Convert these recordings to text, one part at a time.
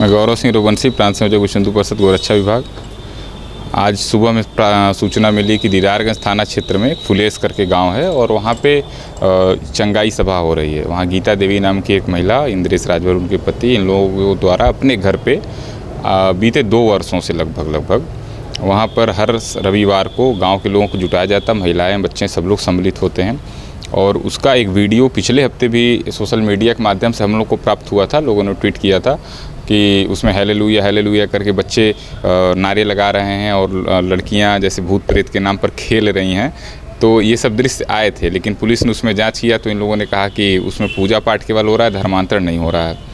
मैं गौरव सिंह रघुवंशी, प्रांत संयोजक विश्व हिंदू परिषद गोरक्षा विभाग। आज सुबह में सूचना मिली कि दीदारगंज थाना क्षेत्र में एक फुलेस करके गांव है और वहां पे चंगाई सभा हो रही है। वहां गीता देवी नाम की एक महिला, इंद्रेश राजभर उनके पति, इन लोगों द्वारा अपने घर पे बीते 2 वर्षों से लगभग वहाँ पर हर रविवार को गांव के लोगों को जुटाया जाता, महिलाएं, बच्चे सब लोग सम्मिलित होते हैं। और उसका एक वीडियो पिछले हफ्ते भी सोशल मीडिया के माध्यम से हम लोग को प्राप्त हुआ था। लोगों ने ट्वीट किया था कि उसमें हालेलुया हालेलुया करके बच्चे नारे लगा रहे हैं और लड़कियां जैसे भूत प्रेत के नाम पर खेल रही हैं। तो ये सब दृश्य आए थे, लेकिन पुलिस ने उसमें जांच किया तो इन लोगों ने कहा कि उसमें पूजा पाठ केवल हो रहा है, धर्मांतरण नहीं हो रहा है।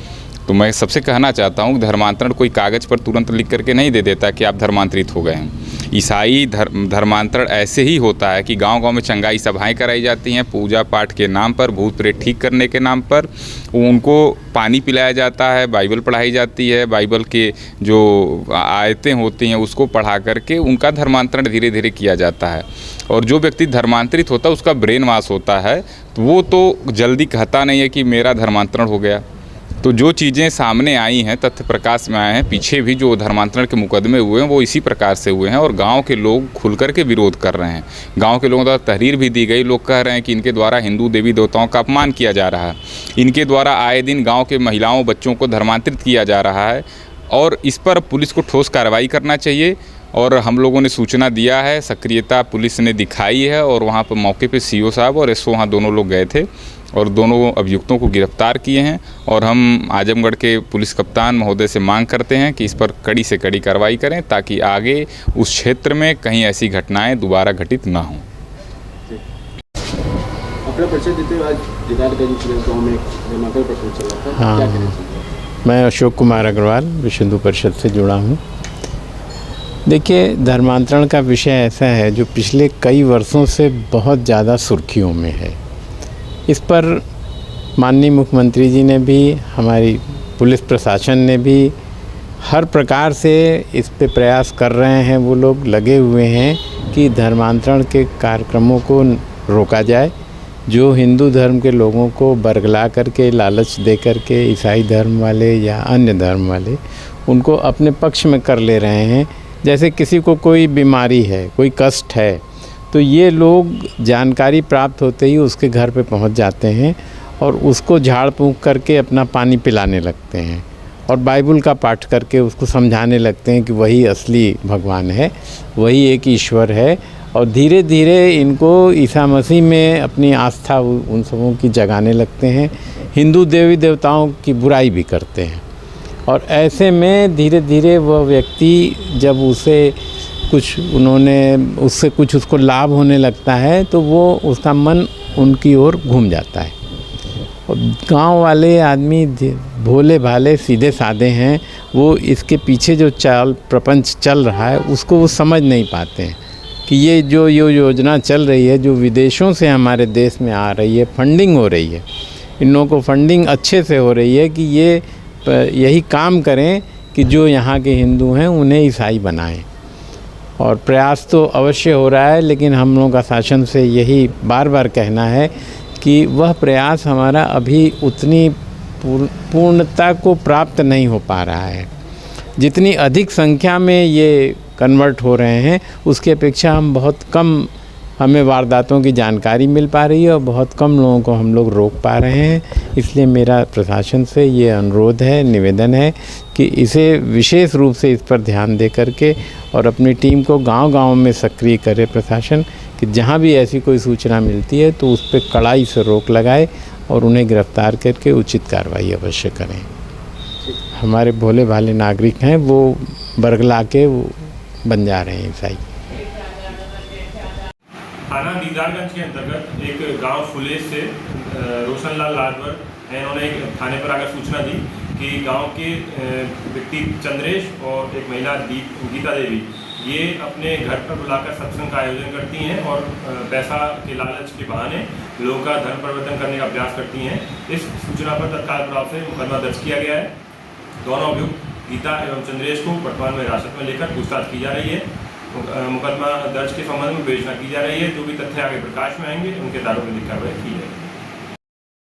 तो मैं सबसे कहना चाहता हूँ कि धर्मांतरण कोई कागज़ पर तुरंत लिख करके नहीं दे देता कि आप धर्मांतरित हो गए हैं। ईसाई धर्मांतरण ऐसे ही होता है कि गांव-गांव में चंगाई सभाएं कराई जाती हैं, पूजा पाठ के नाम पर, भूत प्रेत ठीक करने के नाम पर उनको पानी पिलाया जाता है, बाइबल पढ़ाई जाती है, बाइबल के जो आयतें होती हैं उसको पढ़ा करके उनका धर्मांतरण धीरे धीरे किया जाता है। और जो व्यक्ति धर्मांतरित होता है उसका ब्रेन वॉश होता है, तो वो तो जल्दी कहता नहीं है कि मेरा धर्मांतरण हो गया। तो जो चीज़ें सामने आई हैं, तथ्य प्रकाश में आए हैं, पीछे भी जो धर्मांतरण के मुकदमे हुए हैं वो इसी प्रकार से हुए हैं और गांव के लोग खुलकर के विरोध कर रहे हैं। गांव के लोगों द्वारा तहरीर भी दी गई। लोग कह रहे हैं कि इनके द्वारा हिंदू देवी देवताओं का अपमान किया जा रहा है, इनके द्वारा आए दिन गाँव के महिलाओं बच्चों को धर्मांतरित किया जा रहा है और इस पर पुलिस को ठोस कार्रवाई करना चाहिए। और हम लोगों ने सूचना दिया है, सक्रियता पुलिस ने दिखाई है और वहाँ पर मौके पे सीओ साहब और एसओ वहाँ दोनों लोग गए थे और दोनों अभियुक्तों को गिरफ्तार किए हैं। और हम आजमगढ़ के पुलिस कप्तान महोदय से मांग करते हैं कि इस पर कड़ी से कड़ी कार्रवाई करें ताकि आगे उस क्षेत्र में कहीं ऐसी घटनाएं दोबारा घटित ना हों। अपना परिचय देते हुए आज दीदारगंज गांव में धर्मांतरण प्रकरण चल रहा था, क्या कहना चाहिए? मैं अशोक कुमार अग्रवाल विश्व हिंदू परिषद से जुड़ा हूँ। देखिए, धर्मांतरण का विषय ऐसा है जो पिछले कई वर्षों से बहुत ज़्यादा सुर्खियों में है। इस पर माननीय मुख्यमंत्री जी ने भी, हमारी पुलिस प्रशासन ने भी हर प्रकार से इस पे प्रयास कर रहे हैं। वो लोग लगे हुए हैं कि धर्मांतरण के कार्यक्रमों को रोका जाए। जो हिंदू धर्म के लोगों को बरगला करके, लालच दे करके ईसाई धर्म वाले या अन्य धर्म वाले उनको अपने पक्ष में कर ले रहे हैं। जैसे किसी को कोई बीमारी है, कोई कष्ट है, तो ये लोग जानकारी प्राप्त होते ही उसके घर पे पहुंच जाते हैं और उसको झाड़ फूंक करके अपना पानी पिलाने लगते हैं और बाइबल का पाठ करके उसको समझाने लगते हैं कि वही असली भगवान है, वही एक ईश्वर है। और धीरे धीरे इनको ईसा मसीह में अपनी आस्था उन सबों की जगाने लगते हैं। हिंदू देवी देवताओं की बुराई भी करते हैं और ऐसे में धीरे धीरे वह व्यक्ति जब उससे कुछ उसको लाभ होने लगता है तो वो उसका मन उनकी ओर घूम जाता है। और गांव वाले आदमी भोले भाले सीधे साधे हैं, वो इसके पीछे जो प्रपंच चल रहा है उसको वो समझ नहीं पाते हैं कि ये जो योजना चल रही है, जो विदेशों से हमारे देश में आ रही है, फंडिंग हो रही है, इन लोगों को फंडिंग अच्छे से हो रही है कि ये यही काम करें कि जो यहाँ के हिंदू हैं उन्हें ईसाई बनाएं। और प्रयास तो अवश्य हो रहा है, लेकिन हम लोगों का शासन से यही बार बार कहना है कि वह प्रयास हमारा अभी उतनी पूर्णता को प्राप्त नहीं हो पा रहा है। जितनी अधिक संख्या में ये कन्वर्ट हो रहे हैं उसकी अपेक्षा हमें वारदातों की जानकारी मिल पा रही है और बहुत कम लोगों को हम लोग रोक पा रहे हैं। इसलिए मेरा प्रशासन से ये अनुरोध है, निवेदन है कि इसे विशेष रूप से इस पर ध्यान दे करके और अपनी टीम को गांव-गांव में सक्रिय करे प्रशासन कि जहां भी ऐसी कोई सूचना मिलती है तो उस पर कड़ाई से रोक लगाए और उन्हें गिरफ्तार करके उचित कार्रवाई अवश्य करें। हमारे भोले भाले नागरिक हैं, वो बरगला के वो बन जा रहे हैं ईसाई। थाना दीदारगंज के अंतर्गत एक गांव फुलेस से रोशनलाल राजभर हैं, उन्होंने एक थाने पर आकर सूचना दी कि गांव के व्यक्ति चंद्रेश और एक महिला गीता देवी ये अपने घर पर बुलाकर सत्संग का आयोजन करती हैं और पैसा के लालच के बहाने लोगों का धर्म परिवर्तन करने का प्रयास करती हैं। इस सूचना पर तत्काल प्रभाव से मुकदमा दर्ज किया गया है। दोनों अभियुक्त गीता एवं चंद्रेश को वर्तमान में हिरासत में लेकर पूछताछ की जा रही है। मुकदमा दर्ज के संबंध में विवेचना की जा रही है। जो भी तथ्य आगे प्रकाश में आएंगे उनके आधार पर कार्रवाई की जाएगी।